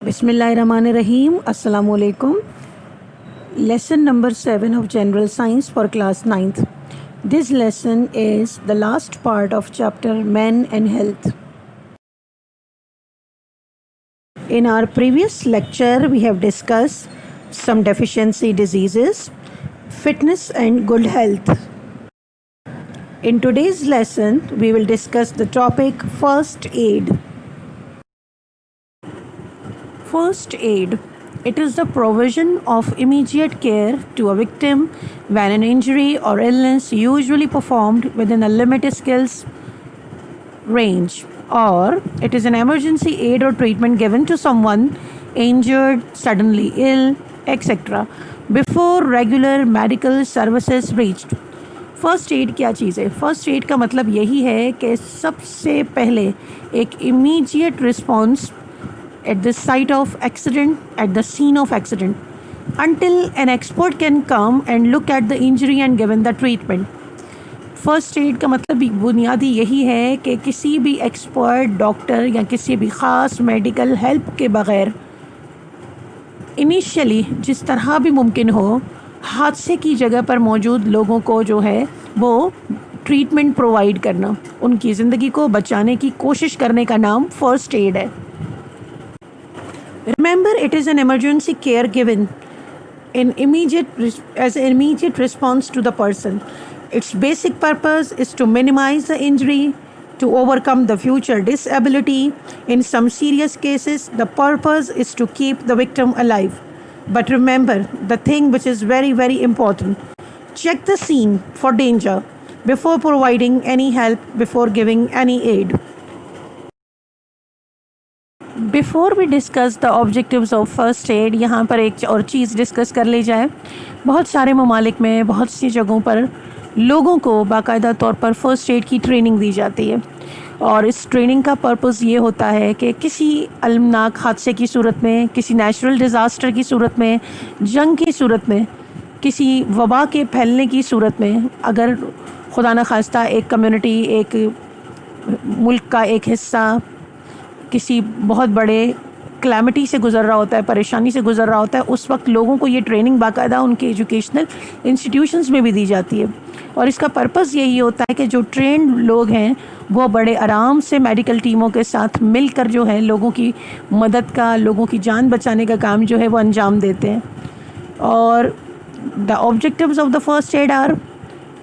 Bismillahirrahmanirrahim. Assalamu alaikum. Lesson number 7 of General Science for class 9th. This lesson is the last part of chapter Men and Health. In our previous lecture, we have discussed some deficiency diseases, fitness and good health. In today's lesson, we will discuss the topic first aid. First aid. It is the provision of immediate care to a victim when an injury or illness usually performed within a limited skills range, or it is an emergency aid or treatment given to someone injured, suddenly ill, etc. before regular medical services reached. First aid क्या चीज़ है? First add का मतलब यही है कि सबसे पहले एक immediate response at the site of accident, at the scene of accident, until an expert can come and look at the injury and given the treatment. First aid का मतलब बुनियादी यही है कि किसी भी एक्सपर्ट डॉक्टर या किसी भी ख़ास मेडिकल हेल्प के बग़ैर इनिशियली जिस तरह भी मुमकिन हो हादसे की जगह पर मौजूद लोगों को जो है वो ट्रीटमेंट प्रोवाइड करना, उनकी ज़िंदगी को बचाने की कोशिश करने का नाम फर्स्ट एड है. Remember, it is an emergency care given as an immediate response to the person. Its basic purpose is to minimize the injury, to overcome the future disability. In some serious cases, the purpose is to keep the victim alive. But remember, the thing which is very, very important, check the scene for danger before providing any help, before giving any aid. Before we discuss the objectives of first aid, यहाँ पर एक और चीज़ discuss कर ली जाए. बहुत सारे ममालिक में बहुत सी जगहों पर लोगों को बाकायदा तौर पर फ़र्स्ट एड की ट्रेनिंग दी जाती है, और इस ट्रेनिंग का पर्पस ये होता है कि किसी अलमनाक हादसे की सूरत में, किसी नेचुरल डिज़ास्टर की सूरत में, जंग की सूरत में, किसी वबा के फैलने की सूरत में, अगर खुदा न खास्ता एक कम्युनिटी, एक मुल्क का एक हिस्सा किसी बहुत बड़े क्लैमिटी से गुज़र रहा होता है, परेशानी से गुज़र रहा होता है, उस वक्त लोगों को ये ट्रेनिंग बाकायदा उनके एजुकेशनल इंस्टीट्यूशंस में भी दी जाती है. और इसका पर्पस यही होता है कि जो ट्रेंड लोग हैं वो बड़े आराम से मेडिकल टीमों के साथ मिलकर जो है लोगों की मदद का, लोगों की जान बचाने का काम जो है वो अंजाम देते हैं. और the objectives of the first aid are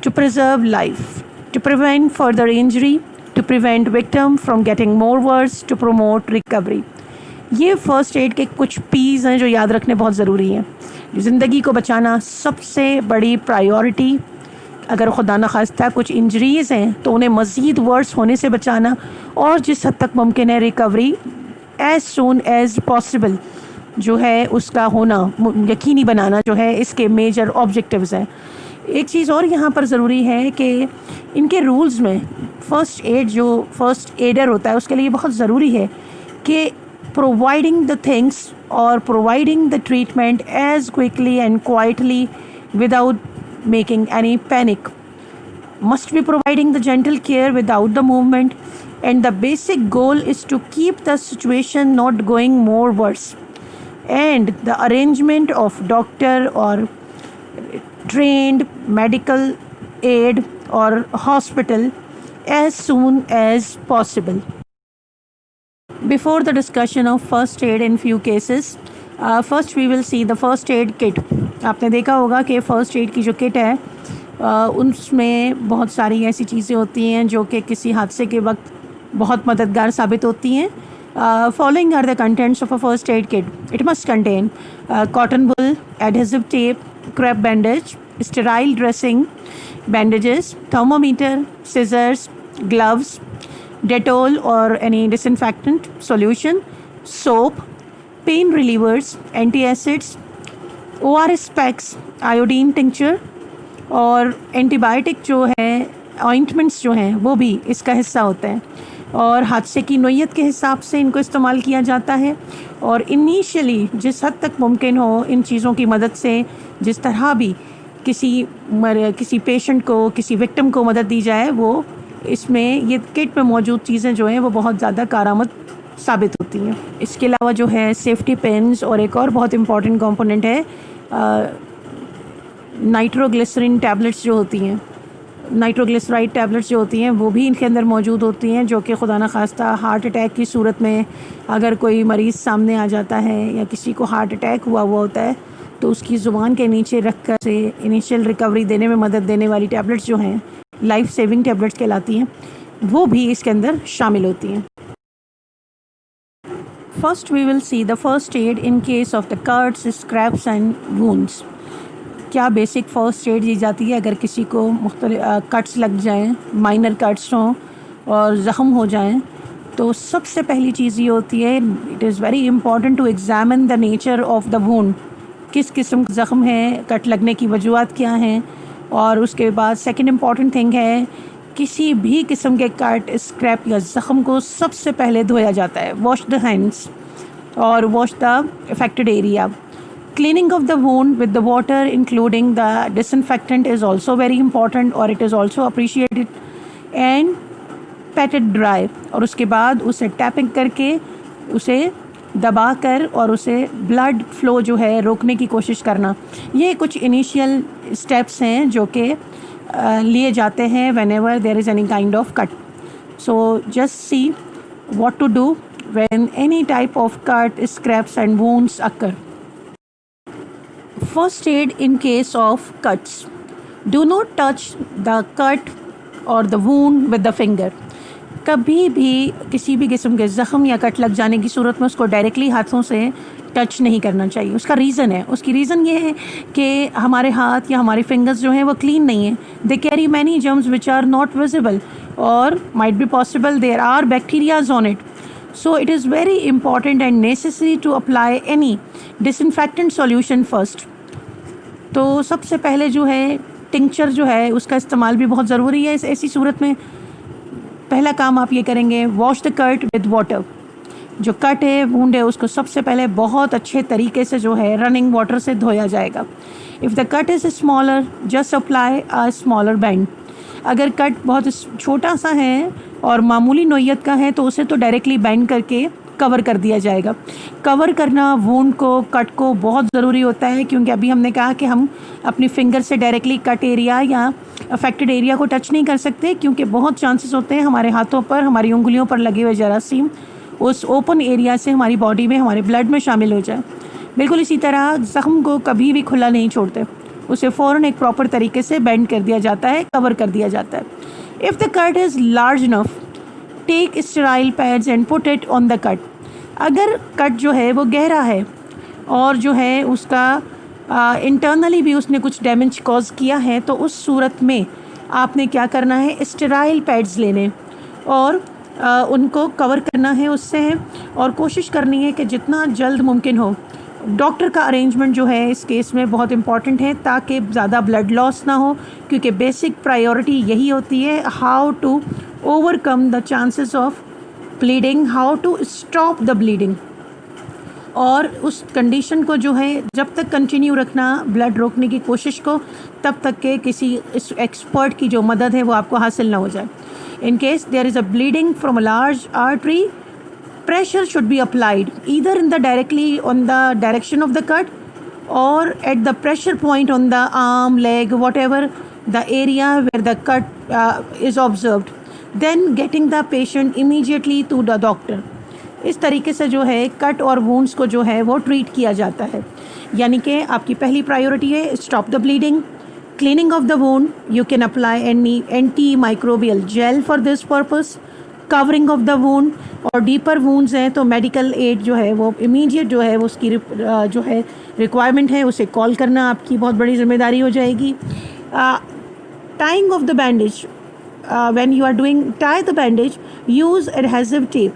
to preserve life, to prevent further injury, to prevent victim from getting more worse, to promote recovery. ये फ़र्स्ट एड के कुछ पीज़ हैं जो याद रखने बहुत ज़रूरी हैं. ज़िंदगी को बचाना सबसे बड़ी प्रायोरिटी. अगर खुदा न खास्ता कुछ इंजरीज़ हैं तो उन्हें मज़ीद वर्स होने से बचाना, और जिस हद तक मुमकिन है recovery as soon as possible जो है उसका होना यकीनी बनाना जो है इसके मेजर ऑब्जेक्टिव्स हैं. एक चीज़ और यहाँ पर ज़रूरी है कि इनके रूल्स में फ़र्स्ट एड जो फ़र्स्ट एडर होता है उसके लिए बहुत ज़रूरी है कि प्रोवाइडिंग द थिंग्स और providing the treatment as quickly and quietly without making any panic, must be providing the gentle care without the movement, and the basic goal is to keep the situation not going more worse, and the arrangement of doctor और trained medical aid or hospital as soon as possible. Before the discussion of first aid in few cases, first we will see the first aid kit. आपने देखा होगा कि first aid की जो kit है उसमें बहुत सारी ऐसी चीज़ें होती हैं जो कि किसी हादसे के वक्त बहुत मददगार साबित होती हैं. Following are the contents of a first aid kit. It must contain cotton wool, adhesive tape, crepe bandage, sterile dressing, bandages, thermometer, scissors, gloves, Dettol or any disinfectant solution, soap, pain relievers, antacids, ORS packs, iodine tincture और antibiotic जो है ointments जो हैं वो भी इसका हिस्सा होते हैं, और हादसे की नोयत के हिसाब से इनको इस्तेमाल किया जाता है. और इनिशियली जिस हद तक मुमकिन हो इन चीज़ों की मदद से जिस तरह भी किसी पेशेंट को, किसी विक्टिम को मदद दी जाए, वो इसमें ये किट में मौजूद चीज़ें जो हैं वो बहुत ज़्यादा कारामद साबित होती हैं। इसके अलावा जो है सेफ्टी पिन्स और एक और बहुत इम्पॉर्टेंट कंपोनेंट है नाइट्रोग्लिसरीन टैबलेट्स जो होती हैं, नाइट्रोग्लिसराइड टैबलेट्स जो होती हैं वो भी इनके अंदर मौजूद होती हैं, जो कि खुदा न खास्ता हार्ट अटैक की सूरत में अगर कोई मरीज़ सामने आ जाता है या किसी को हार्ट अटैक हुआ होता है तो उसकी ज़ुबान के नीचे रख कर से इनिशियल रिकवरी देने में मदद देने वाली टैबलेट्स जो हैं, लाइफ सेविंग टैबलेट्स कहलाती हैं, वो भी इसके अंदर शामिल होती हैं। First we will see the first aid in case of the cuts, scraps and wounds. क्या बेसिक फर्स्ट एड दी जाती है अगर किसी को कट्स लग जाएं, माइनर कट्स हों और ज़ख़म हो जाएं, तो सबसे पहली चीज़ ये होती है, it is very important to examine the nature of the wound, किस किस्म का ज़ख़म है, कट लगने की वजूहत क्या हैं। और उसके बाद सेकंड इम्पॉर्टेंट थिंग है, किसी भी किस्म के कट, स्क्रैप या ज़ख़म को सबसे पहले धोया जाता है, वॉश द हैंड्स और wash the affected area. Cleaning of the wound with the water including the disinfectant is also very important or it is also appreciated, and pat it dry, और उसके बाद उसे टैपिंग करके उसे दबा कर और उसे ब्लड फ्लो जो है रोकने की कोशिश करना। ये कुछ इनिशियल स्टेप्स हैं जो कि लिए जाते हैं whenever there is any kind of cut. So just see what to do when any type of cut, scrapes and wounds occur. First aid in case of cuts. Do not touch the cut or the wound with the finger. कभी भी किसी भी किस्म के ज़ख़म या cut लग जाने की सूरत में उसको डायरेक्टली हाथों से टच नहीं करना चाहिए। उसका रीज़न है, उसकी रीज़न ये है कि हमारे हाथ या हमारे फिंगर्स जो हैं वो क्लीन नहीं हैं। They carry many germs which are not visible और might be possible there are bacterias on it. So it is very important and necessary to apply any disinfectant solution first. तो सबसे पहले जो है टिंक्चर जो है उसका इस्तेमाल भी बहुत ज़रूरी है। ऐसी सूरत में पहला काम आप ये करेंगे, wash the cut with water. जो कट है, वुंड है, उसको सबसे पहले बहुत अच्छे तरीके से जो है रनिंग वाटर से धोया जाएगा। If the cut is smaller just apply a smaller band. अगर कट बहुत छोटा सा है और मामूली नोयत का है तो उसे तो डायरेक्टली बैंड करके कवर कर दिया जाएगा। कवर करना वुंड को, कट को बहुत ज़रूरी होता है, क्योंकि अभी हमने कहा कि हम अपनी फिंगर से डायरेक्टली कट एरिया या अफेक्टेड एरिया को टच नहीं कर सकते, क्योंकि बहुत चांसेस होते हैं हमारे हाथों पर, हमारी उंगलियों पर लगे हुए जरासीम उस ओपन एरिया से हमारी बॉडी में, हमारे ब्लड में शामिल हो जाए। बिल्कुल इसी तरह ज़ख़म को कभी भी खुला नहीं छोड़ते, उसे फ़ौरन एक प्रॉपर तरीके से बेंड कर दिया जाता है, कवर कर दिया जाता है। If the cut is large enough take sterile pads and put it on the cut. अगर कट जो है वो गहरा है और जो है उसका इंटरनली भी उसने कुछ डैमेज कॉज किया है, तो उस सूरत में आपने क्या करना है, स्टेराइल पैड्स लेने और उनको कवर करना है उससे, और कोशिश करनी है कि जितना जल्द मुमकिन हो। डॉक्टर का अरेंजमेंट जो है इस केस में बहुत इंपॉर्टेंट है ताकि ज़्यादा ब्लड लॉस ना हो, क्योंकि बेसिक प्रायोरिटी यही होती है how to overcome the chances of bleeding, how to stop the bleeding. और उस कंडीशन को जो है जब तक कंटिन्यू रखना, ब्लड रोकने की कोशिश को, तब तक के किसी एक्सपर्ट की जो मदद है वो आपको हासिल ना हो जाए। In case there is a bleeding from a large artery, pressure should be applied either in the directly on the direction of the cut or at the pressure point on the arm, leg, whatever the area where the cut is observed, then getting the patient immediately to the doctor. इस तरीके से जो है cut और wounds को जो है वो ट्रीट किया जाता है। यानी कि आपकी पहली प्रायोरिटी है stop the bleeding, cleaning of the wound, you can apply any anti microbial gel for this purpose, covering of the wound, और डीपर वुंड्स हैं तो मेडिकल एड जो है वो इमीडिएट जो है वो उसकी जो है रिक्वायरमेंट है, उसे कॉल करना आपकी बहुत बड़ी जिम्मेदारी हो जाएगी। Tying of the bandage, when you are doing tie the bandage use adhesive tape.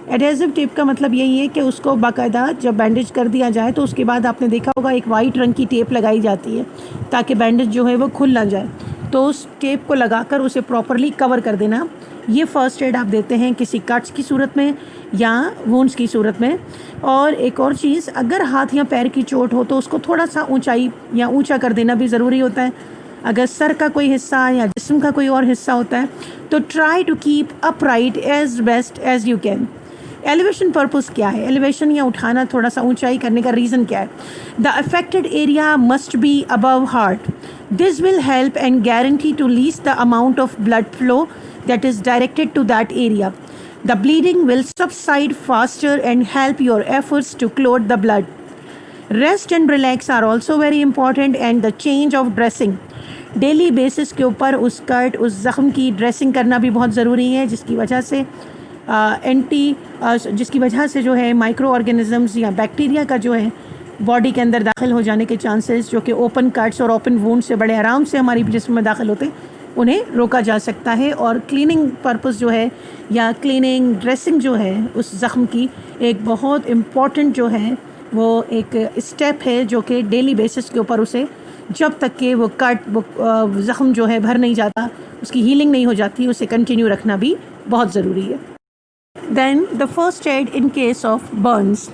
Adhesive tape का मतलब यही है कि उसको बाकायदा जब बैंडेज कर दिया जाए तो उसके बाद आपने देखा होगा एक वाइट रंग की टेप लगाई जाती है ताकि बैंडेज जो है वो खुल ना जाए, तो उस टेप को लगाकर उसे प्रॉपरली कवर कर देना। ये फ़र्स्ट एड आप देते हैं किसी कट्स की सूरत में या वुंड्स की सूरत में। और एक और चीज़, अगर हाथ या पैर की चोट हो तो उसको थोड़ा सा ऊंचाई या ऊंचा कर देना भी ज़रूरी होता है। अगर सर का कोई हिस्सा या जिस्म का कोई और हिस्सा होता है तो try to keep upright as best as you can. Elevation purpose क्या है, एलिवेशन या उठाना, थोड़ा सा ऊंचाई करने का रीज़न क्या है? The affected area must be above heart. This will help and guarantee to less the amount of blood flow that is directed to that area. The bleeding will subside faster and help your efforts to clot the blood. Rest and relax are also very important and the change of dressing. Daily basis के ऊपर उस cut, उस ज़ख़्म की dressing करना भी बहुत ज़रूरी है, जिसकी वजह से जो है माइक्रो ऑर्गेनिज़म्स या बैक्टीरिया का जो है बॉडी के अंदर दाखिल हो जाने के चांसेस, जो कि ओपन कट्स और ओपन वुंड से बड़े आराम से हमारी जिस्म में दाखिल होते हैं, उन्हें रोका जा सकता है. और क्लीनिंग पर्पस जो है या क्लीनिंग ड्रेसिंग जो है उस ज़ख़्म की एक बहुत इम्पॉर्टेंट जो है वो एक स्टेप है, जो कि डेली बेसिस के ऊपर उसे जब तक कि वो ज़ख़्म जो है भर नहीं जाता, उसकी हीलिंग नहीं हो जाती, उसे कंटिन्यू रखना भी बहुत ज़रूरी है. Then the first aid in case of burns.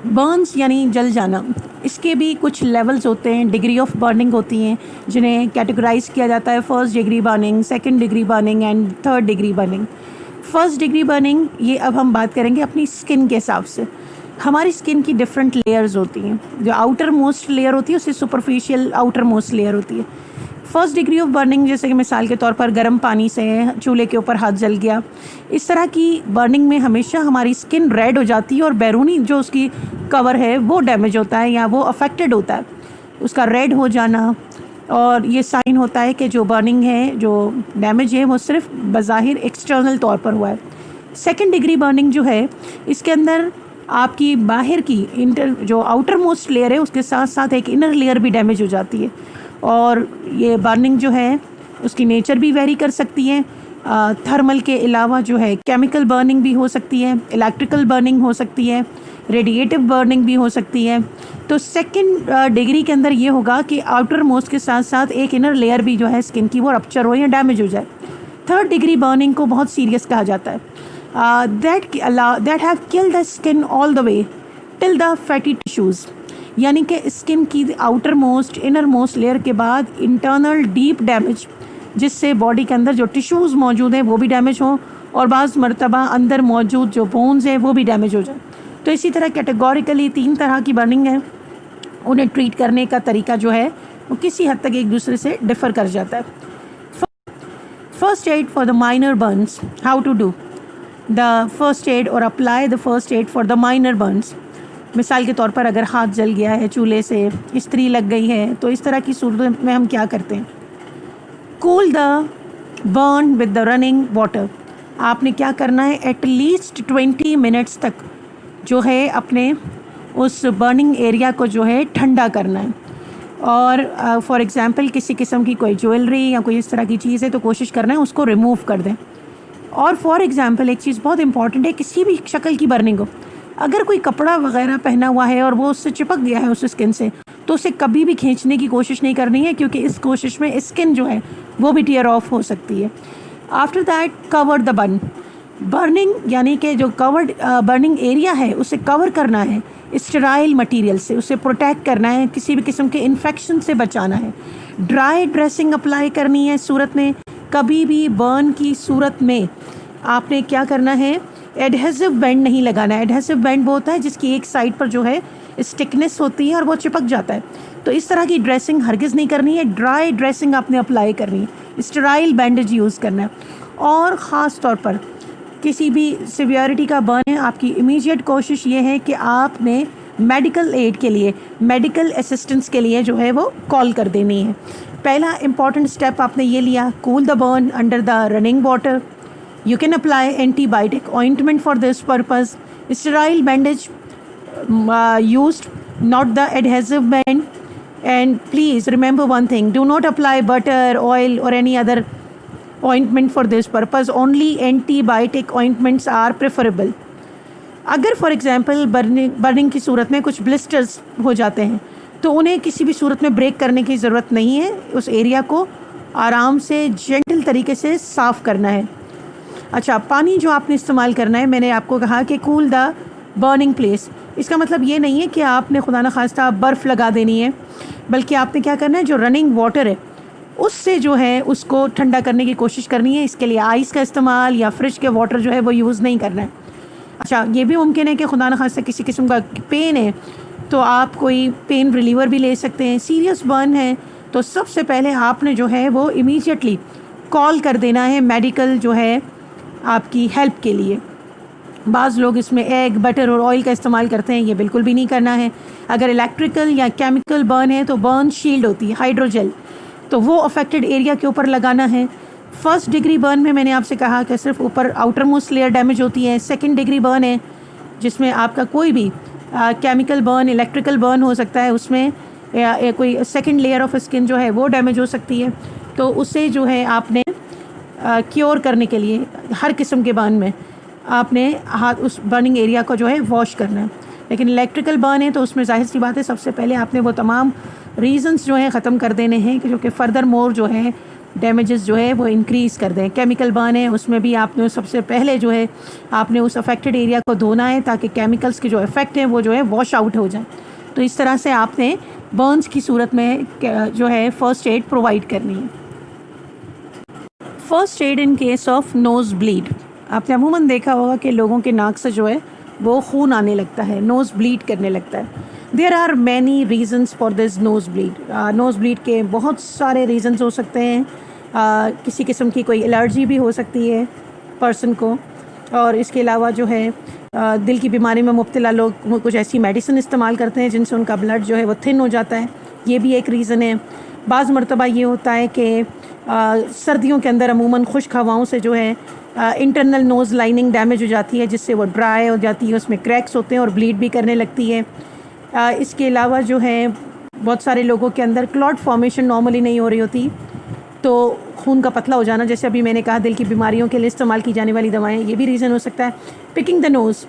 Burns यानी जल जाना, इसके भी कुछ लेवल्स होते हैं, डिग्री ऑफ बर्निंग होती हैं, जिन्हें कैटेगराइज किया जाता है first degree burning, second degree burning and third degree burning. First degree burning, ये अब हम बात करेंगे अपनी स्किन के हिसाब से. हमारी स्किन की डिफरेंट लेयर्स होती हैं. जो आउटर मोस्ट लेयर होती है उससे सुपरफिशियल आउटर मोस्ट लेयर होती है. फर्स्ट डिग्री ऑफ बर्निंग, जैसे कि मिसाल के तौर पर गर्म पानी से चूल्हे के ऊपर हाथ जल गया, इस तरह की बर्निंग में हमेशा हमारी स्किन रेड हो जाती है और बैरूनी जो उसकी कवर है वो डैमेज होता है या वो अफेक्टेड होता है, उसका रेड हो जाना. और ये साइन होता है कि जो बर्निंग है, जो डैमेज है, वो सिर्फ बज़ाहिर एक्सटर्नल तौर पर हुआ है. सेकेंड डिग्री बर्निंग जो है, इसके अंदर आपकी बाहर की जो आउटर मोस्ट लेयर है उसके साथ साथ एक इनर लेयर भी डैमेज हो जाती है. और ये बर्निंग जो है उसकी नेचर भी वेरी कर सकती है. थर्मल के अलावा जो है केमिकल बर्निंग भी हो सकती है, इलेक्ट्रिकल बर्निंग हो सकती है, रेडिएटिव बर्निंग भी हो सकती है. तो सेकंड डिग्री के अंदर ये होगा कि आउटर मोस्ट के साथ साथ एक इनर लेयर भी जो है स्किन की वो रप्चर हो या डैमेज हो जाए. थर्ड डिग्री बर्निंग को बहुत सीरियस कहा जाता है. that have killed the skin all the way till the fatty tissues, यानी कि स्किन की outer most inner most layer के बाद इंटरनल डीप डैमेज, जिससे बॉडी के अंदर जो टिश्यूज़ मौजूद हैं वो भी डैमेज हों और बाज़ मरतबा अंदर मौजूद जो बोन्स हैं वो भी डैमेज हो जाए. तो इसी तरह कैटेगोरिकली 3 तरह की बर्निंग है. उन्हें ट्रीट करने का तरीका जो है वो किसी हद तक एक दूसरे से डिफ़र कर जाता है. First aid for the minor burns. How to do the first aid और apply the first aid for the minor burns. मिसाल के तौर पर अगर हाथ जल गया है, चूल्हे से इस्त्री लग गई है, तो इस तरह की सूरत में हम क्या करते हैं? Cool the burn with the running water. आपने क्या करना है? एटलीस्ट 20 मिनट्स तक जो है अपने उस बर्निंग एरिया को जो है ठंडा करना है. और फॉर एग्ज़ाम्पल किसी किस्म की कोई ज्वेलरी या कोई इस तरह की चीज़ है तो कोशिश करना है उसको रिमूव कर दें. और फॉर एग्ज़ाम्पल एक चीज़ बहुत इंपॉर्टेंट है, किसी भी शक्ल की बर्निंग हो, अगर कोई कपड़ा वगैरह पहना हुआ है और वो उससे चिपक गया है उस स्किन से, तो उसे कभी भी खींचने की कोशिश नहीं करनी है, क्योंकि इस कोशिश में स्किन जो है वो भी टीयर ऑफ हो सकती है. After that cover the burn. Burning यानी कि जो कवर्ड बर्निंग एरिया है उसे कवर करना है स्टेराइल मटेरियल से, उसे प्रोटेक्ट करना है, किसी भी किस्म के इन्फेक्शन से बचाना है. ड्राई ड्रेसिंग अप्लाई करनी है. सूरत में कभी भी बर्न की सूरत में आपने क्या करना है? एडहेसिव बैंड नहीं लगाना है. एडहेसिव बैंड वो होता है जिसकी एक साइड पर जो है स्टिकनेस होती है और वो चिपक जाता है. तो इस तरह की ड्रेसिंग हरगिज़ नहीं करनी है. ड्राई ड्रेसिंग आपने अप्लाई करनी है, स्टेराइल बैंडेज यूज़ करना है. और ख़ास तौर पर किसी भी सिवियरिटी का बर्न है, आपकी इमीडिएट कोशिश ये है कि आपने मेडिकल एड के लिए, मेडिकल असिस्टेंस के लिए जो है वो कॉल कर देनी है. पहला इंपॉर्टेंट स्टेप आपने ये लिया, cool the burn under the running water. You can apply antibiotic ointment for this purpose. Sterile bandage used, not the adhesive band. And please remember one thing, do not apply butter, oil or any other ointment for this purpose. Only antibiotic ointments are preferable. अगर for example burning की सूरत में कुछ blisters हो जाते हैं तो उन्हें किसी भी सूरत में ब्रेक करने की ज़रूरत नहीं है. उस एरिया को आराम से जेंटल तरीके से साफ़ करना है. अच्छा, पानी जो आपने इस्तेमाल करना है, मैंने आपको कहा कि कूल द बर्निंग प्लेस. इसका मतलब ये नहीं है कि आपने खुदा न खास्ता बर्फ़ लगा देनी है, बल्कि आपने क्या करना है, जो रनिंग वाटर है उससे जो है उसको ठंडा करने की कोशिश करनी है. इसके लिए आइस का इस्तेमाल या फ्रिज के वाटर जो है वो यूज़ नहीं करना है. अच्छा, ये भी मुमकिन है कि खुदा न खास्ता किसी किस्म का पेन है तो आप कोई पेन रिलीवर भी ले सकते हैं। सीरियस बर्न है तो सबसे पहले आपने जो है वो इमीडिएटली कॉल कर देना है मेडिकल जो है आपकी हेल्प के लिए। बाज़ लोग इसमें एग, बटर और ऑयल का इस्तेमाल करते हैं, ये बिल्कुल भी नहीं करना है। अगर इलेक्ट्रिकल या केमिकल बर्न है तो बर्न शील्ड होती है, हाइड्रोजेल, तो वो अफेक्टेड एरिया के ऊपर लगाना है। फर्स्ट डिग्री बर्न में मैंने आपसे कहा कि सिर्फ ऊपर आउटर मोस्ट लेयर डैमेज होती है। सेकंड डिग्री बर्न है जिसमें आपका कोई भी केमिकल बर्न, इलेक्ट्रिकल बर्न हो सकता है, उसमें या कोई सेकंड लेयर ऑफ स्किन जो है वो डैमेज हो सकती है। तो उससे जो है आपने क्योर करने के लिए हर किस्म के बर्न में आपने हाथ उस बर्निंग एरिया को जो है वॉश करना है। लेकिन इलेक्ट्रिकल बर्न है तो उसमें जाहिर सी बात है सबसे पहले आपने वो तमाम रीजंस जो हैं ख़त्म कर देने हैं कि जो कि फ़र्दर मोर जो है डैमेजेस जो है वो इंक्रीज़ कर दें। केमिकल बर्न है उसमें भी आपने सबसे पहले जो है आपने उस अफेक्टेड एरिया को धोना है ताकि केमिकल्स के जो इफ़ेक्ट हैं वो जो है वॉश आउट हो जाए। तो इस तरह से आपने बर्न्स की सूरत में जो है फ़र्स्ट एड प्रोवाइड करनी है। First aid in case of nose bleed. आपने अमूमन देखा होगा कि लोगों के नाक से जो है वो खून आने लगता है, नोज़ ब्लीड करने लगता है। There are many reasons for this nose bleed. Nose bleed के बहुत सारे रीज़न्स हो सकते हैं। किसी किस्म की कोई एलर्जी भी हो सकती है पर्सन को, और इसके अलावा जो है दिल की बीमारी में मुब्तला लोग कुछ ऐसी मेडिसिन इस्तेमाल करते हैं जिनसे उनका ब्लड जो है वो थिन हो जाता है, ये भी एक रीज़न है। बाज़ मरतबा ये होता है कि सर्दियों के अंदर अमूमन खुश्क हवाओं से जो है इंटरनल नोज़ लाइनिंग डैमेज हो जाती है जिससे वो ड्राई हो जाती है, उसमें क्रैक्स होते हैं और ब्लीड भी करने लगती है। इसके अलावा जो है बहुत सारे लोगों के अंदर क्लॉट फॉर्मेशन नॉर्मली नहीं हो रही होती, तो खून का पतला हो जाना, जैसे अभी मैंने कहा दिल की बीमारियों के लिए इस्तेमाल की जाने वाली दवाएं, ये भी रीज़न हो सकता है। पिकिंग द नोज़,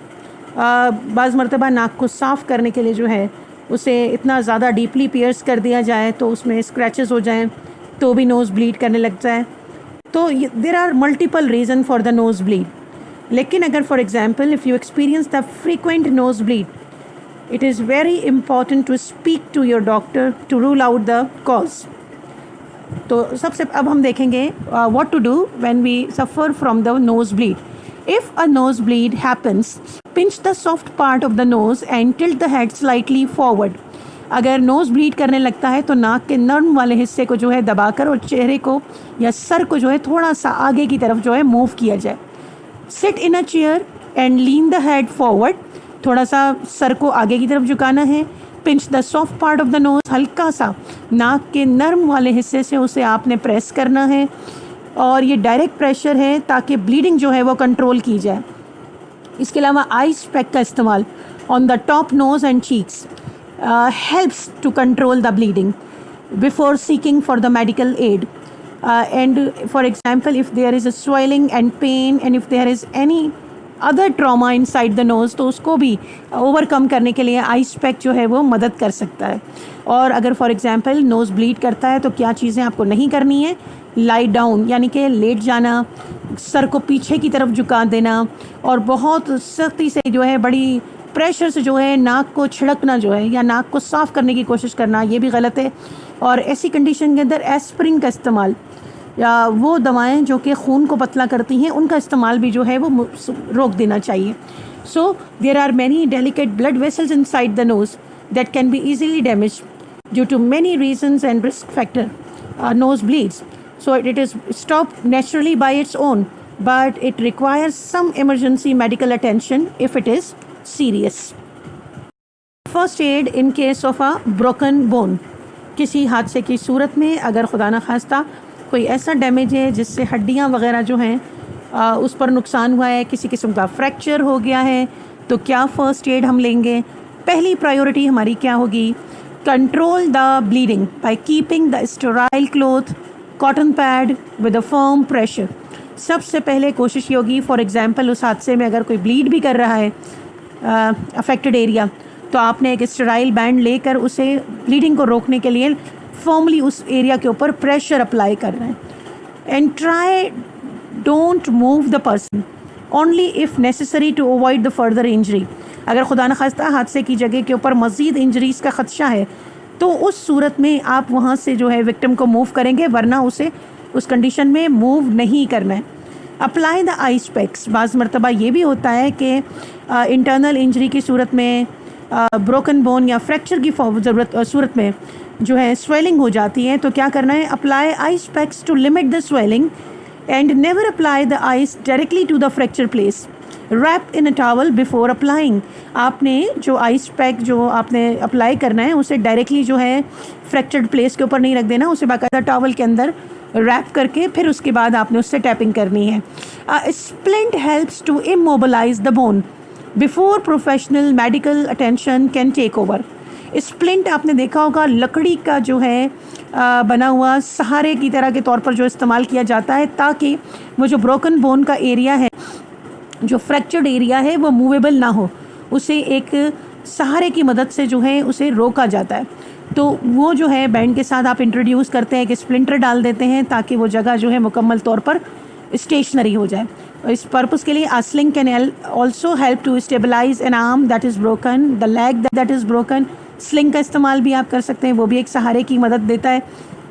बाज़ मरतबा नाक को साफ़ करने के लिए जो है उसे इतना ज़्यादा डीपली पियर्स कर दिया जाए तो उसमें स्क्रैचेस हो जाएं तो भी नोज़ ब्लीड करने लग जाए। तो there are multiple reason for the nose bleed. लेकिन अगर for example if you experience the frequent nose bleed, it is very important to speak to your doctor to rule out the cause. तो सबसे अब हम देखेंगे what to do when we suffer from the nosebleed. If a nosebleed happens, pinch the soft part of the nose and tilt the head slightly forward. अगर nose bleed करने लगता है तो नाक के नर्म वाले हिस्से को जो है दबाकर और चेहरे को या सर को जो है थोड़ा सा आगे की तरफ जो है मूव किया जाए। Sit in a chair and lean the head forward. थोड़ा सा सर को आगे की तरफ झुकाना है। Pinch the soft part of the nose, हल्का सा नाक के नर्म वाले हिस्से से उसे आपने प्रेस करना है और ये डायरेक्ट प्रेशर है ताकि ब्लीडिंग जो है वो कंट्रोल की जाए। इसके अलावा आइस पैक का इस्तेमाल on the top nose and cheeks helps to control the bleeding before seeking for the medical aid. And for example if there is a swelling and pain and if there is any other trauma inside the nose तो उसको भी overcome करने के लिए ice pack जो है वो मदद कर सकता है। और अगर फॉर एग्जांपल नोज़ ब्लीड करता है तो क्या चीज़ें आपको नहीं करनी है, लाई डाउन यानी कि लेट जाना, सर को पीछे की तरफ झुका देना और बहुत सख्ती से जो है बड़ी प्रेशर से जो है नाक को छिड़कना जो है या नाक को साफ़ करने की कोशिश करना, ये भी गलत है। और ऐसी कंडीशन के अंदर एस्पिरिन का इस्तेमाल या वो दवाएं जो कि खून को पतला करती हैं उनका इस्तेमाल भी जो है वो रोक देना चाहिए। So there are many delicate blood vessels inside the nose that can be easily damage due to many reasons and risk factor nose bleeds. So it is stop naturally by its own but it requires some emergency medical attention if it is serious. First aid in case of a broken bone. किसी हादसे की सूरत में अगर खुदा न खास्ता कोई ऐसा डैमेज है जिससे हड्डियाँ वगैरह जो हैं उस पर नुकसान हुआ है, किसी किस्म का फ्रैक्चर हो गया है, तो क्या फ़र्स्ट एड हम लेंगे? पहली प्रायोरिटी हमारी क्या होगी? Control the bleeding by keeping the sterile cloth cotton pad with a firm pressure. सबसे पहले कोशिश ये होगी फॉर एग्जांपल उस हादसे में अगर कोई ब्लीड भी कर रहा है अफेक्टेड एरिया तो आपने एक स्टेराइल बैंड लेकर उसे ब्लीडिंग को रोकने के लिए फॉर्मली उस एरिया के ऊपर प्रेशर अप्लाई कर रहे हैं। And try don't move the person only if necessary to avoid the further injury. अगर खुदा न खास्ता हादसे की जगह के ऊपर मज़ीद इंजरीज़ का ख़दशा है तो उस सूरत में आप वहाँ से जो है विक्टिम को मूव करेंगे, वरना उसे उस कंडीशन में मूव नहीं करना है। Apply the ice packs. बाज़ मरतबा ये भी होता है कि इंटरनल इंजरी की सूरत में, ब्रोकन बोन या फ्रैक्चर की सूरत में जो है स्वेलिंग हो जाती है, तो क्या करना है, apply ice packs to limit the swelling and never apply the ice directly to the fracture place. Wrap in a towel before applying. आपने जो आइस पैक जो आपने अप्लाई करना है उसे डायरेक्टली जो है फ्रैक्चर्ड प्लेस के ऊपर नहीं रख देना, उसे बाकायदा टॉवल के अंदर रैप करके फिर उसके बाद आपने उससे टैपिंग करनी है। Splint helps to immobilise the bone before professional medical attention can take over. Splint आपने देखा होगा लकड़ी का जो है बना हुआ सहारे की तरह के तौर पर जो इस्तेमाल किया जाता है, ताकि वो जो ब्रोकन बोन का एरिया है, जो फ्रैक्चर्ड एरिया है, वो मूवेबल ना हो, उसे एक सहारे की मदद से जो है उसे रोका जाता है। तो वो जो है बैंड के साथ आप इंट्रोड्यूस करते हैं कि स्प्लिंटर डाल देते हैं ताकि वो जगह जो है मुकम्मल तौर पर स्टेशनरी हो जाए। इस पर्पस के लिए a sling can also help to stabilize an arm that is broken, the leg that is broken। Sling का इस्तेमाल भी आप कर सकते हैं, वो भी एक सहारे की मदद देता है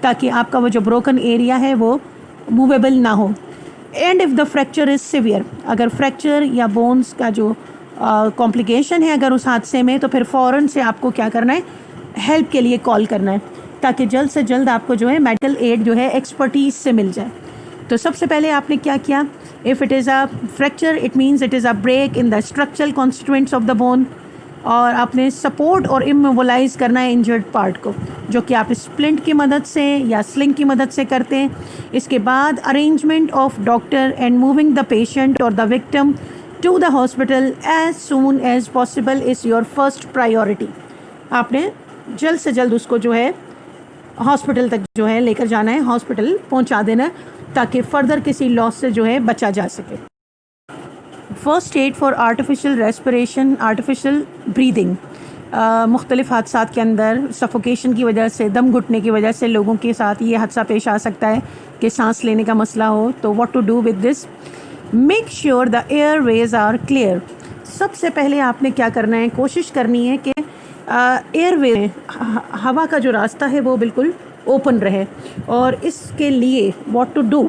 ताकि आपका वो जो ब्रोकन एरिया है वो मूवेबल ना हो। And if the fracture is severe, अगर फ्रैक्चर या बोन्स का जो कॉम्प्लिकेशन है अगर उस हादसे में, तो फिर फ़ौरन से आपको क्या करना है, हेल्प के लिए कॉल करना है ताकि जल्द से जल्द आपको जो है मेडिकल एड जो है एक्सपर्टीज से मिल जाए। तो सबसे पहले आपने क्या किया, if it is a fracture it means it is a break in the structural constituents of the bone, और आपने सपोर्ट और इमोबलाइज करना है इंजर्ड पार्ट को, जो कि आप स्प्लिंट की मदद से या स्लिंग की मदद से करते हैं। इसके बाद arrangement of doctor and moving the patient और the victim to the hospital as soon as possible is your first priority. आपने जल्द से जल्द उसको जो है हॉस्पिटल तक जो है लेकर जाना है, हॉस्पिटल पहुंचा देना है ताकि फ़र्दर किसी लॉस से जो है बचा जा सके। First aid for artificial respiration, artificial breathing. मुख्तलिफ़ हादसात के अंदर सफोकेशन की वजह से, दम घुटने की वजह से लोगों के साथ ये हादसा पेश आ सकता है कि सांस लेने का मसला हो। तो what to do with this, make sure the airways are clear. सबसे पहले आपने क्या करना है, कोशिश करनी है कि एयरवे हवा का जो रास्ता है वो बिल्कुल ओपन रहे, और इसके लिए what to do,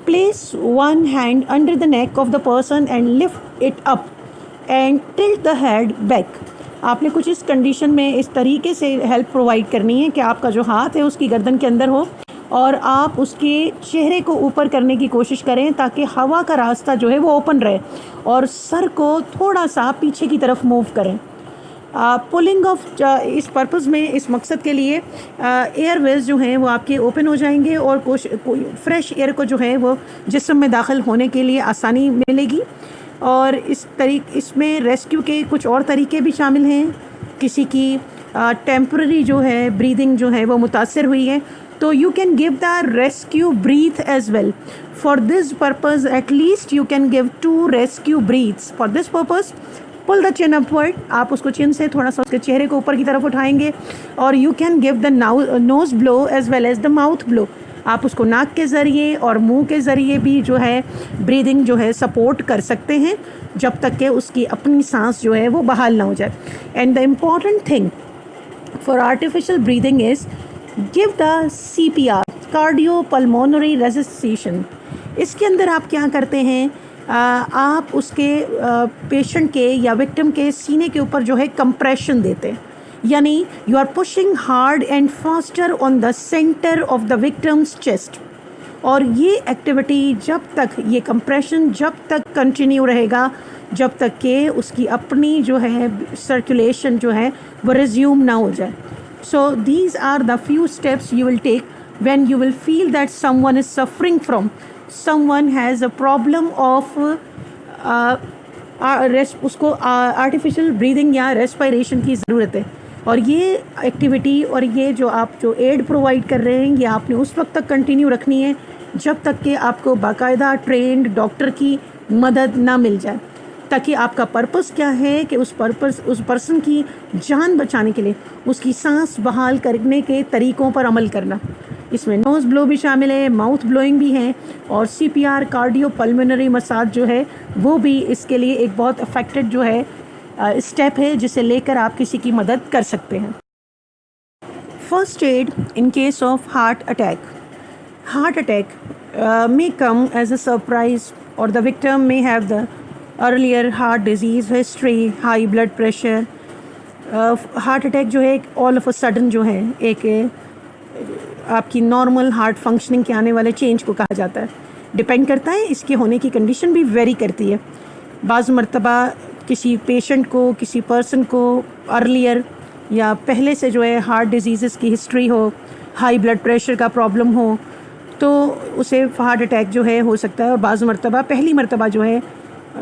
place one hand under the neck of the person and lift it up and tilt the head back. आपने कुछ इस कंडीशन में इस तरीके से हेल्प प्रोवाइड करनी है कि आपका जो हाथ है उसकी गर्दन के अंदर हो और आप उसके चेहरे को ऊपर करने की कोशिश करें ताकि हवा का रास्ता जो है वो ओपन रहे, और सर को थोड़ा सा पीछे की तरफ मूव करें। पुलिंग ऑफ इस पर्पस में, इस मकसद के लिए एयरवेज जो हैं वो आपके ओपन हो जाएंगे और फ्रेश एयर को जो है वो जिस्म में दाखिल होने के लिए आसानी मिलेगी। और इसमें रेस्क्यू के कुछ और तरीके भी शामिल हैं। किसी की टेम्पररी जो है ब्रीदिंग जो है वो मुतासर हुई है, तो you can give the rescue breath as well. For this purpose at least you can give 2 rescue breaths. For this purpose pull the chin upward, आप उसको चिन से थोड़ा सा उसके चेहरे को ऊपर की तरफ उठाएंगे, और you can give the nose blow as well as the mouth blow. आप उसको नाक के ज़रिए और मुंह के ज़रिए भी जो है ब्रीदिंग जो है सपोर्ट कर सकते हैं जब तक कि उसकी अपनी सांस जो है वो बहाल ना हो जाए। And the important thing for artificial breathing is give the CPR, cardio pulmonary resuscitation. इसके अंदर आप क्या करते हैं, आप उसके पेशेंट के या विक्टिम के सीने के ऊपर जो है कंप्रेशन देते हैं, यानी you are pushing hard and faster on the centre of the victim's chest. और ये एक्टिविटी जब तक, ये कंप्रेशन जब तक कंटिन्यू रहेगा जब तक कि उसकी अपनी जो है सर्कुलेशन जो है वो रिज्यूम ना हो जाए। So these are the few steps you will take when you will feel that someone is suffering from, someone has a problem of उसको आर्टिफिशियल ब्रीदिंग या रेस्पिरेशन की ज़रूरत है। और ये एक्टिविटी और ये जो आप जो एड प्रोवाइड कर रहे हैं ये आपने उस वक्त तक कंटिन्यू रखनी है जब तक कि आपको बाकायदा ट्रेंड डॉक्टर की मदद ना मिल जाए, ताकि आपका पर्पस क्या है कि उस पर्सन की जान बचाने के लिए उसकी सांस बहाल करने के तरीक़ों पर अमल करना। इसमें नोज़ ब्लो भी शामिल है, माउथ ब्लोइंग भी है, और CPR कार्डियो पल्मोनरी मसाज जो है वो भी इसके लिए एक बहुत इफेक्टिव जो है स्टेप है जिसे लेकर आप किसी की मदद कर सकते हैं। First aid in case of heart attack. Heart attack may come as a surprise or the victim may have the earlier heart disease history, high blood pressure. Heart attack जो है ऑल ऑफ अ सडन जो है एक आपकी normal heart functioning के आने वाले change को कहा जाता है। डिपेंड करता है, इसके होने की कंडीशन भी वेरी करती है। बाज़ मरतबा किसी पेशेंट को, किसी पर्सन को अर्लियर या पहले से जो है हार्ट डिजीज़ की हिस्ट्री हो, हाई ब्लड प्रेशर का प्रॉब्लम हो, तो उसे हार्ट अटैक जो है हो सकता है। और बाज़ मरतबा पहली मरतबा जो है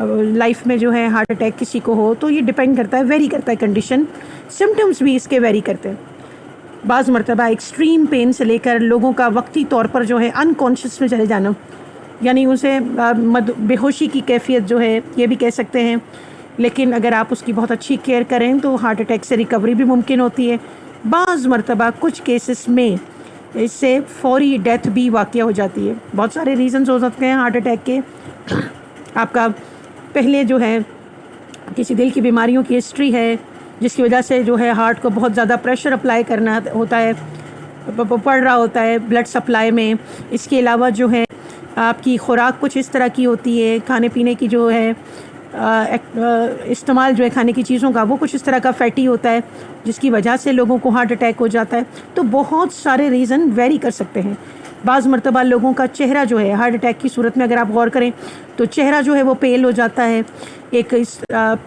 लाइफ में जो है हार्ट अटैक किसी को हो, तो ये डिपेंड करता है, वेरी करता है कंडीशन। सिम्टम्स भी इसके वेरी करते हैं। बाज़ मरतबा एक्सट्रीम पेन से लेकर लोगों का वक्ती तौर पर जो है अनकॉन्शियस में चले जाना, यानी उसे बेहोशी की कैफियत जो है ये भी कह सकते हैं। लेकिन अगर आप उसकी बहुत अच्छी केयर करें तो हार्ट अटैक से रिकवरी भी मुमकिन होती है। बाज़ मरतबा कुछ केसेस में इससे फौरी डेथ भी वाक़या हो जाती है। बहुत सारे रीज़न्स हो सकते हैं हार्ट अटैक के। आपका पहले जो है किसी दिल की बीमारियों की हिस्ट्री है, जिसकी वजह से जो है हार्ट को बहुत ज़्यादा प्रेशर अप्लाई करना होता है, पड़ रहा होता है ब्लड सप्लाई में। इसके अलावा जो है आपकी खुराक कुछ इस तरह की होती है, खाने पीने की जो है इस्तेमाल जो है खाने की चीज़ों का वो कुछ इस तरह का फैटी होता है, जिसकी वजह से लोगों को हार्ट अटैक हो जाता है। तो बहुत सारे रीज़न वेरी कर सकते हैं। बाज़ मरतबा लोगों का चेहरा जो है हार्ट अटैक की सूरत में अगर आप गौर करें तो चेहरा जो है वो पेल हो जाता है। एक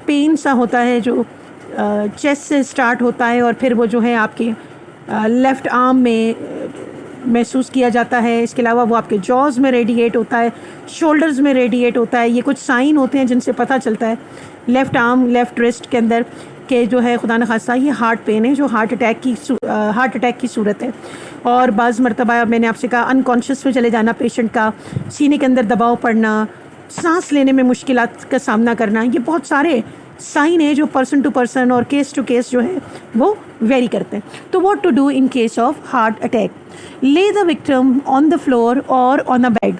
पेन सा होता है जो चेस्ट से स्टार्ट होता है और फिर वो जो है आपके लेफ़्ट आर्म में महसूस किया जाता है। इसके अलावा वो आपके जॉज़ में रेडिएट होता है, शोल्डर्स में रेडिएट होता है। ये कुछ साइन होते हैं जिनसे पता चलता है लेफ़्ट आर्म, लेफ़्ट रिस्ट के अंदर के जो है खुदा न खास्ता ये हार्ट पेन है, जो हार्ट अटैक की सूरत है। और बाज़ मरतबा मैंने आपसे कहा अनकॉन्शियस में चले जाना पेशेंट का, सीने के अंदर दबाव पड़ना, सांस लेने में मुश्किलात का सामना करना, ये बहुत सारे साइन है जो पर्सन टू पर्सन और केस टू केस जो है वो वेरी करते हैं। तो what to do in case of heart attack? Lay the victim on the floor और ऑन अ बेड।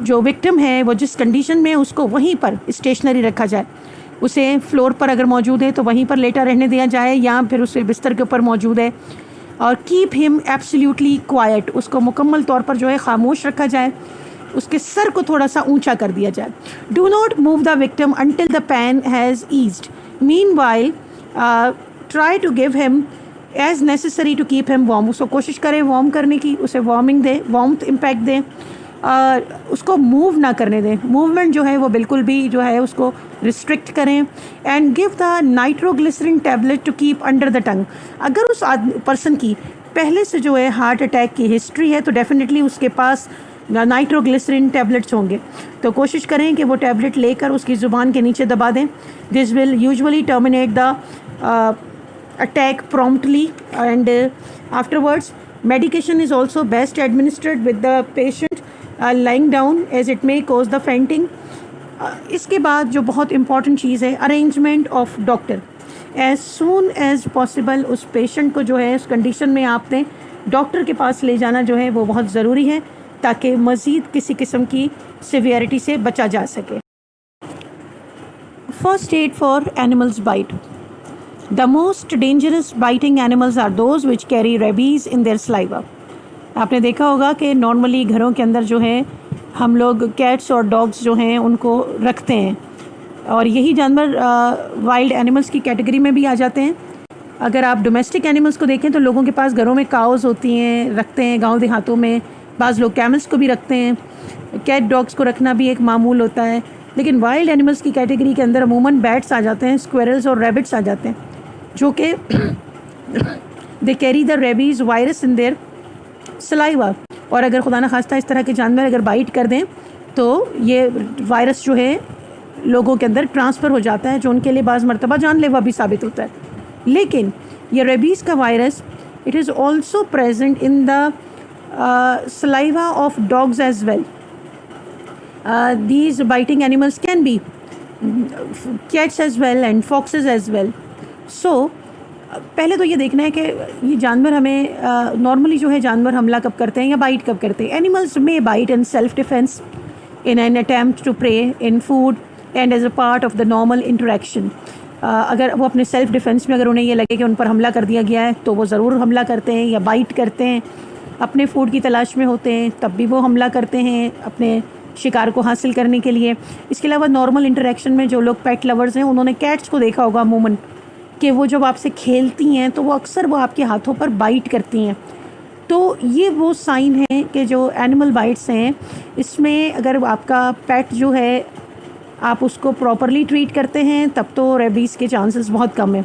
जो विक्टिम है वो जिस कंडीशन में उसको वहीं पर स्टेशनरी रखा जाए। उसे फ्लोर पर अगर मौजूद है तो वहीं पर लेटा रहने दिया जाए, या फिर उसे बिस्तर के ऊपर मौजूद है। और कीप हिम एब्सोल्युटली क्वाइट, उसको मुकम्मल तौर पर जो है खामोश रखा जाए। उसके सर को थोड़ा सा ऊंचा कर दिया जाए। Do not move the victim until the pain has eased. Meanwhile try to give him as necessary to keep him warm. उसको कोशिश करें वार्म करने की, उसे वार्मिंग दें, वार्मथ इम्पैक्ट दें। उसको मूव ना करने दें, मूवमेंट जो है वो बिल्कुल भी जो है उसको रिस्ट्रिक्ट करें। And give the nitroglycerin tablet to keep under the tongue. अगर उस पर्सन की पहले से जो है हार्ट अटैक की हिस्ट्री है तो डेफिनेटली उसके पास नाइट्रोग्लिसरीन टैबलेट्स होंगे, तो कोशिश करें कि वो टैबलेट लेकर उसकी ज़ुबान के नीचे दबा दें। This will usually terminate the attack promptly and afterwards medication is also best administered with the patient lying down as it may cause the fainting. इसके बाद जो बहुत इम्पॉर्टेंट चीज़ है arrangement of doctor. As soon as possible उस patient को जो है उस कंडीशन में आपने डॉक्टर के पास ले जाना जो है वो बहुत ज़रूरी है, ताकि मज़ीद किसी किस्म की सिवियरिटी से बचा जा सके। First aid for animals bite. The most dangerous biting animals are those which carry rabies in their saliva. आपने देखा होगा कि नॉर्मली घरों के अंदर जो है हम लोग कैट्स और डॉग्स जो हैं उनको रखते हैं, और यही जानवर वाइल्ड एनिमल्स की कैटेगरी में भी आ जाते हैं। अगर आप डोमेस्टिक एनिमल्स को देखें तो लोगों के पास घरों में काउज़ होती हैं, रखते हैं गांव देहातों में। बाज़ लोग कैमल्स को भी रखते हैं, कैट डॉग्स को रखना भी एक मामूल होता है। लेकिन वाइल्ड एनिमल्स की कैटेगरी के अंदर अमूमन बैट्स आ जाते हैं, स्क्वेरल्स और रैबिट्स आ जाते हैं, जो कि they carry the rabies virus in their saliva. और अगर खुदा न खास्ता इस तरह के जानवर अगर बाइट कर दें तो ये वायरस जो है लोगों के अंदर ट्रांसफ़र हो जाता है, जो उनके लिए बाज़ मरतबा जानलेवा भी साबित होता है। लेकिन ये रेबीज़ का virus it is also present in the saliva of dogs as well. These biting animals can be cats as well and foxes as well. So पहले तो ये देखना है कि ये जानवर हमें नॉर्मली जो है जानवर हमला कब करते हैं या बाइट कब करते हैं। एनिमल्स में bite in self defence, in an attempt to prey, in food and as a part of the normal interaction. अगर वो अपने सेल्फ डिफेंस में अगर उन्हें ये लगे कि उन पर हमला कर दिया गया है तो वो ज़रूर हमला करते हैं या बाइट करते हैं। अपने फूड की तलाश में होते हैं तब भी वो हमला करते हैं, अपने शिकार को हासिल करने के लिए। इसके अलावा नॉर्मल इंटरेक्शन में जो लोग पेट लवर्स हैं उन्होंने कैट्स को देखा होगा अमूमन कि वो जब आपसे खेलती हैं तो वो अक्सर वो आपके हाथों पर बाइट करती हैं। तो ये वो साइन है कि जो एनिमल बाइट्स हैं इसमें अगर आपका पेट जो है आप उसको प्रॉपरली ट्रीट करते हैं तब तो रेबीज़ के चांसेस बहुत कम है।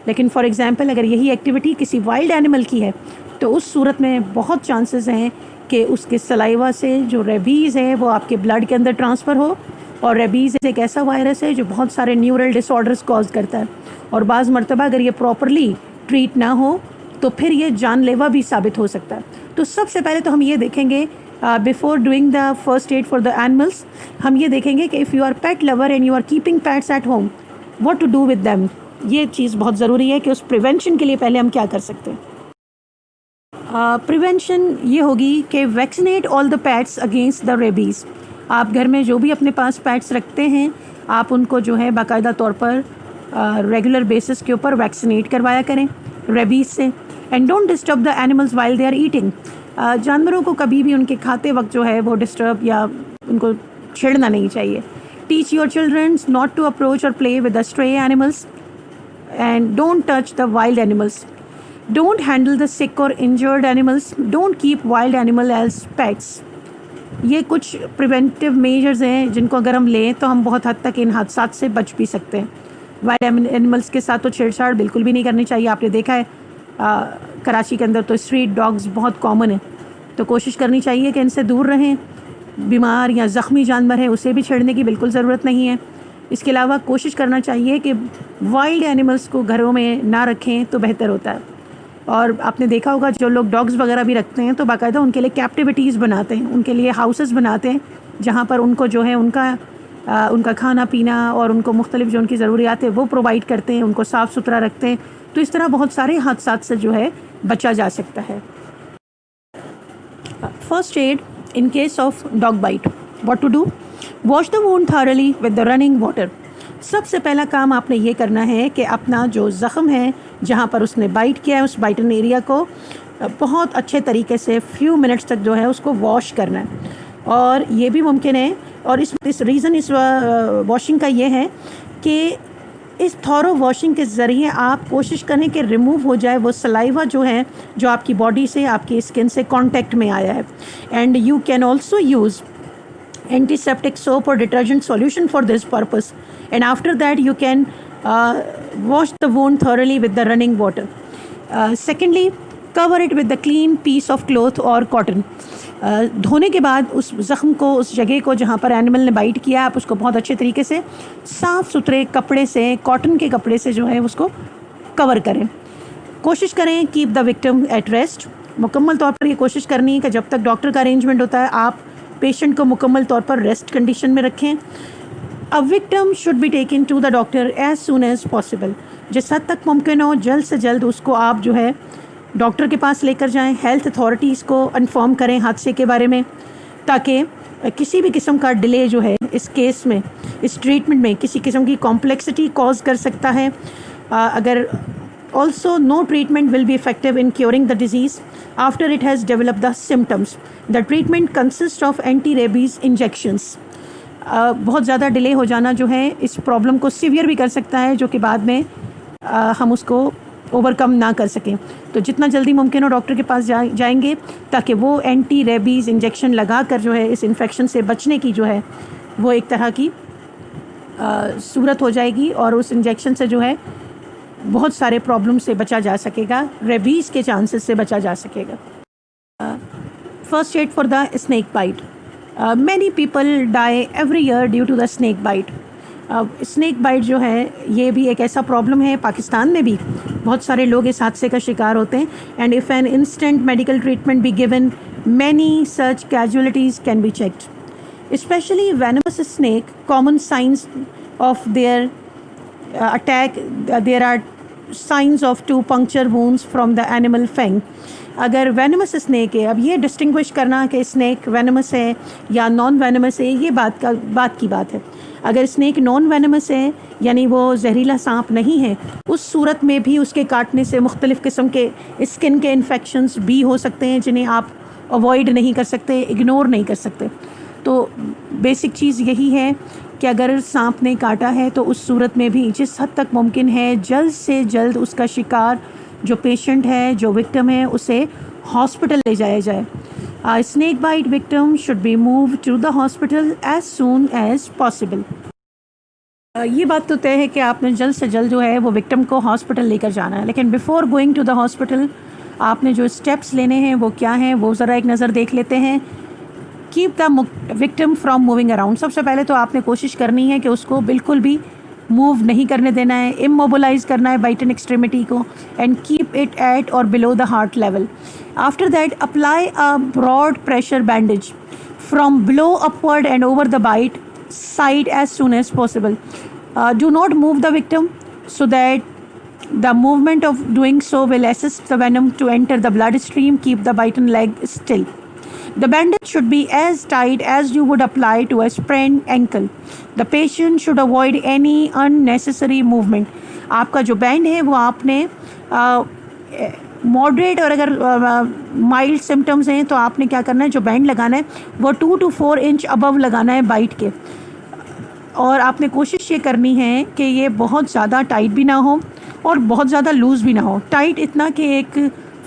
लेकिन फॉर एग्ज़ाम्पल अगर यही एक्टिविटी किसी वाइल्ड एनिमल की है तो उस सूरत में बहुत चांसेस हैं कि उसके सलाइवा से जो रेबीज़ है वो आपके ब्लड के अंदर ट्रांसफ़र हो। और रेबीज़ एक ऐसा वायरस है जो बहुत सारे न्यूरल डिसऑर्डर्स कॉज करता है और बाज़ मरतबा अगर ये प्रॉपरली ट्रीट ना हो तो फिर ये जानलेवा भी साबित हो सकता है। तो सबसे पहले तो हम ये देखेंगे before doing the first aid for the animals, हम ये देखेंगे कि if you are pet lover and you are keeping pets at home, what to do with them. ये चीज़ बहुत ज़रूरी है कि उस प्रिवेंशन के लिए पहले हम क्या कर सकते हैं। प्रिवेंशन ये होगी कि vaccinate all the pets against the rabies. आप घर में जो भी अपने पास पेट्स रखते हैं आप उनको जो है बाकायदा तौर पर रेगुलर बेसिस के ऊपर वैक्सीनेट करवाया करें रेबीज़ से। And don't disturb the animals while they are eating. जानवरों को कभी भी उनके खाते वक्त जो है वो डिस्टर्ब या उनको छेड़ना नहीं चाहिए। Teach your childrens not to approach और play with the stray animals and don't touch the wild animals. Don't handle the sick और injured animals. Don't keep wild animal as pets. ये कुछ प्रिवेंटिव मेजर्स हैं जिनको अगर हम लें तो हम बहुत हद तक इन हादसात से बच भी सकते हैं। वाइल्ड एनिमल्स के साथ तो छेड़छाड़ बिल्कुल भी नहीं करनी चाहिए। आपने देखा है कराची के अंदर तो स्ट्रीट डॉग्स बहुत कॉमन है, तो कोशिश करनी चाहिए कि इनसे दूर रहें। बीमार या ज़ख्मी जानवर है उसे भी छेड़ने की बिल्कुल ज़रूरत नहीं है। इसके अलावा कोशिश करना चाहिए कि वाइल्ड एनिमल्स को घरों में ना रखें तो बेहतर होता है। और आपने देखा होगा जो लोग डॉग्स वगैरह भी रखते हैं तो बाकायदा उनके लिए कैप्टिविटीज़ बनाते हैं, उनके लिए हाउसेस बनाते हैं जहाँ पर उनको जो है उनका खाना पीना और उनको मुख्तलिफ जो उनकी ज़रूरियात है वो प्रोवाइड करते हैं, उनको साफ़ सुथरा रखते हैं। तो इस तरह बहुत सारे हादसात से जो है बचा जा सकता है। First aid in case of dog bite, what to do. Wash the wound thoroughly with the running water. सबसे पहला काम आपने ये करना है कि अपना जो ज़ख़म है जहाँ पर उसने बाइट किया है उस बाइटन एरिया को बहुत अच्छे तरीके से फ्यू मिनट्स तक जो है उसको वॉश करना है। और ये भी मुमकिन है और इस रीज़न इस वॉशिंग का ये है कि इस थॉरो वॉशिंग के ज़रिए आप कोशिश करें कि रिमूव हो जाए वो सलाइवा जो है जो आपकी बॉडी से आपकी स्किन से कांटेक्ट में आया है। And you can also use antiseptic soap और detergent solution for this purpose and after that you can wash the wound thoroughly with the running water. Secondly, cover it with the clean piece of cloth और cotton. धोने के बाद उस ज़ख़्म को, उस जगह को जहाँ पर एनिमल ने बाइट किया, आप उसको बहुत अच्छे तरीके से साफ़ सुथरे कपड़े से, कॉटन के कपड़े से जो है उसको कवर करें। कोशिश करें keep the victim at rest. मुकम्मल तौर पर ये कोशिश करनी है कि जब तक डॉक्टर का अरेंजमेंट होता है आप पेशेंट को मुकम्मल तौर पर रेस्ट कंडीशन में रखें। A victim should be taken to the doctor as soon as possible. जिस हद तक मुमकिन हो जल्द से जल्द उसको आप जो है डॉक्टर के पास लेकर जाएं। हेल्थ अथॉरिटीज़ को इन्फॉर्म करें हादसे के बारे में ताकि किसी भी किस्म का डिले जो है इस केस में, इस ट्रीटमेंट में किसी किस्म की कॉम्प्लेक्सिटी कॉज कर सकता है। अगर also no treatment will be effective in curing the disease after it has develop the symptoms. The treatment consist of anti rabies injections. बहुत ज़्यादा डिले हो जाना जो है इस प्रॉब्लम को सीवियर भी कर सकता है जो कि बाद में हम उसको ओवरकम ना कर सकें। तो जितना जल्दी मुमकिन हो डॉक्टर के पास जाएंगे ताकि वो एंटी रेबीज़ इंजेक्शन लगा कर जो है इस इन्फेक्शन से बचने की जो है वो एक तरह की सूरत हो जाएगी और उस इंजेक्शन से जो है बहुत सारे प्रॉब्लम से बचा जा सकेगा, रेबीज़ के चांसेस से बचा जा सकेगा। First aid for the snake bite. Many people die every year due to the snake bite. Snake bite जो है ये भी एक ऐसा प्रॉब्लम है, पाकिस्तान में भी बहुत सारे लोग इस हादसे का शिकार होते हैं। And if an instant medical treatment be given many such casualties can be checked. Specially venomous snake, common signs of their attack, there are signs of 2 puncture wounds from the animal fang. अगर venomous snake है, अब ये distinguish करना कि snake venomous है या non venomous है ये बात की बात है। अगर स्नेक नॉन वेनमस है यानी वो जहरीला सांप नहीं है, उस सूरत में भी उसके काटने से मुख्तलिफ़ किस्म के स्किन के इन्फेक्शंस भी हो सकते हैं जिन्हें आप अवॉइड नहीं कर सकते, इग्नोर नहीं कर सकते। तो बेसिक चीज़ यही है कि अगर सांप ने काटा है तो उस सूरत में भी जिस हद तक मुमकिन है जल्द से जल्द उसका शिकार जो पेशेंट है, जो विक्टिम है, उसे हॉस्पिटल ले जाया जाए। Snake bite victim should be move to the hospital as soon as possible. ये बात तो तय है कि आपने जल्द से जल्द जो है वो विक्टिम को हॉस्पिटल लेकर जाना है, लेकिन before going to the hospital आपने जो स्टेप्स लेने हैं वो क्या हैं वो ज़रा एक नज़र देख लेते हैं। Keep the victim from moving around. सबसे पहले तो आपने कोशिश करनी है कि उसको बिल्कुल भी मूव नहीं करने देना है, इमोबिलाइज करना है बाइटन एक्सट्रीमिटी को, एंड कीप इट एट और below the heart level. After that apply a broad pressure bandage from below upward and over the bite side as soon as possible. Do not move the victim so that the movement of doing so will assist the venom to enter the bloodstream. Keep the bitten leg still. The bandage should be as tight as you would apply to a sprained ankle. The patient should avoid any unnecessary movement. आपका जो band है वो आपने moderate और अगर mild symptoms हैं तो आपने क्या करना है, जो बैंड लगाना है वो 2 to 4 इंच अबव लगाना है बाइट के, और आपने कोशिश ये करनी है कि ये बहुत ज़्यादा टाइट भी ना हो और बहुत ज़्यादा लूज़ भी ना हो। टाइट इतना कि एक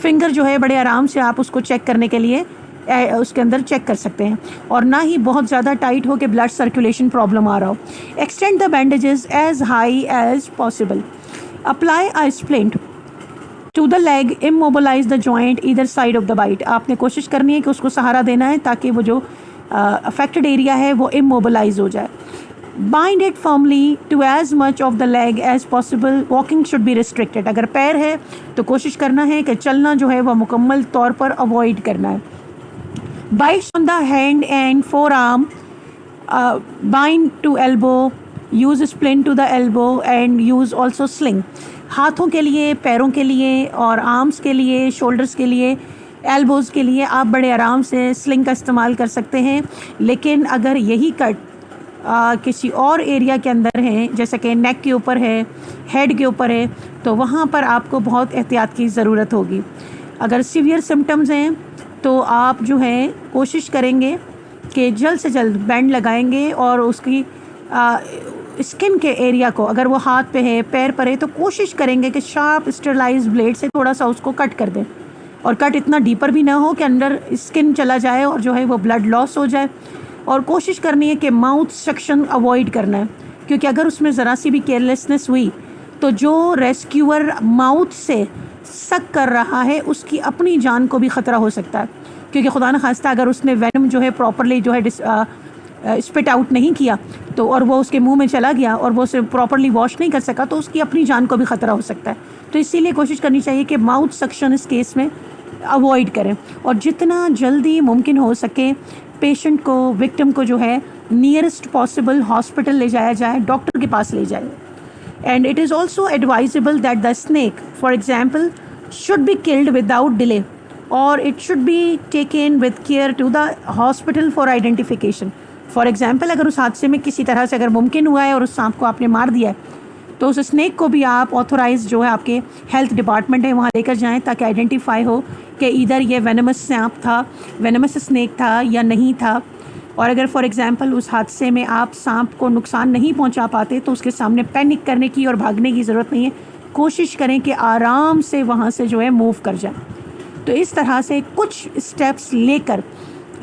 फिंगर जो है बड़े आराम से आप उसको चेक करने के लिए उसके अंदर चेक कर सकते हैं, और ना ही बहुत ज़्यादा टाइट हो कि ब्लड सर्कुलेशन प्रॉब्लम आ रहा हो। Extend the bandages as high as possible. Apply a splint to the leg, immobilise the joint either side of the bite. आपने कोशिश करनी है कि उसको सहारा देना है ताकि वो जो अफेक्टेड एरिया है वो इमोबिलाइज हो जाए। Bind it firmly to as much of the leg as possible. Walking should be restricted. अगर पैर है तो कोशिश करना है कि चलना जो है वह मुकम्मल तौर पर अवॉइड करना है। Bites on the hand and forearm, bind to elbow, use splint to the elbow and use also sling. हाथों के लिए, पैरों के लिए और आर्म्स के लिए, शोल्डर्स के लिए, एल्बोज़ के लिए आप बड़े आराम से स्लिंग का इस्तेमाल कर सकते हैं। लेकिन अगर यही कट किसी और एरिया के अंदर है, जैसे कि नेक के ऊपर है, हेड के ऊपर है, तो वहाँ पर आपको बहुत एहतियात की ज़रूरत होगी। अगर सीवियर सिम्टम्स हैं तो आप जो है कोशिश करेंगे कि जल्द से जल्द बैंड लगाएंगे और उसकी स्किन के एरिया को, अगर वो हाथ पे है, पैर पर है, तो कोशिश करेंगे कि शार्प स्टेरलाइज ब्लेड से थोड़ा सा उसको कट कर दें, और कट इतना डीपर भी ना हो कि अंदर स्किन चला जाए और जो है वो ब्लड लॉस हो जाए। और कोशिश करनी है कि माउथ सेक्शन अवॉइड करना है, क्योंकि अगर उसमें ज़रा सी भी केयरलेसनेस हुई तो जो रेस्क्यूअर माउथ से सक कर रहा है उसकी अपनी जान को भी ख़तरा हो सकता है, क्योंकि खुदा न खास्ता अगर उसने वेनम जो है प्रॉपरली जो है स्पिट आउट नहीं किया तो और वो उसके मुंह में चला गया और वो उसे प्रॉपरली वॉश नहीं कर सका तो उसकी अपनी जान को भी ख़तरा हो सकता है। तो इसीलिए कोशिश करनी चाहिए कि माउथ सक्शन इस केस में अवॉइड करें, और जितना जल्दी मुमकिन हो सके पेशेंट को, विक्टिम को जो है नियरेस्ट पॉसिबल हॉस्पिटल ले जाया जाए, डॉक्टर के पास ले जाए। And it is also advisable that the snake for example should be killed without delay, और it should be taken with care to the hospital for identification. For example अगर उस हादसे में किसी तरह से अगर मुमकिन हुआ है और उस सांप को आपने मार दिया है तो उस स्नेक को भी आप ऑथोराइज जो है आपके हेल्थ डिपार्टमेंट है वहाँ लेकर जाएं, ताकि आइडेंटिफाई हो कि इधर ये वेनमस सांप था, वेनमस स्नेक था या नहीं था। और अगर फॉर एग्जांपल उस हादसे में आप सांप को नुकसान नहीं पहुंचा पाते तो उसके सामने पैनिक करने की और भागने की ज़रूरत नहीं है, कोशिश करें कि आराम से वहाँ से जो है मूव कर जाए। तो इस तरह से कुछ स्टेप्स लेकर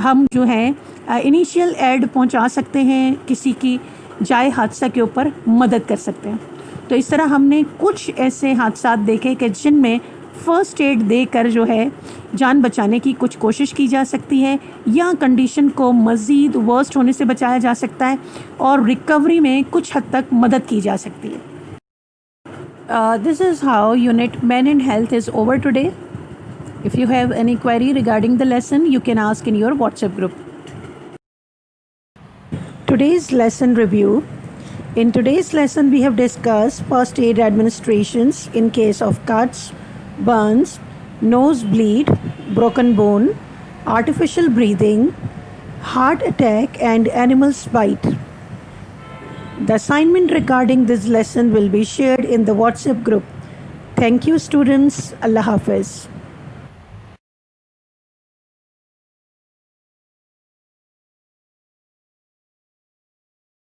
हम जो है इनिशियल एड पहुंचा सकते हैं, किसी की जाए हादसा के ऊपर मदद कर सकते हैं। तो इस तरह हमने कुछ ऐसे हादसा देखे कि जिनमें फ़र्स्ट एड देकर जो है जान बचाने की कुछ कोशिश की जा सकती है, या कंडीशन को मज़ीद वर्स्ट होने से बचाया जा सकता है और रिकवरी में कुछ हद तक मदद की जा सकती है। This is how unit main and health is over today. If you have any query regarding the lesson you can ask in your WhatsApp group. Today's lesson review. In today's lesson we have discussed first aid administrations in case of cuts, burns, nosebleed, broken bone, artificial breathing, heart attack and animal's bite. The assignment regarding this lesson will be shared in the WhatsApp group. Thank you students. Allah Hafiz.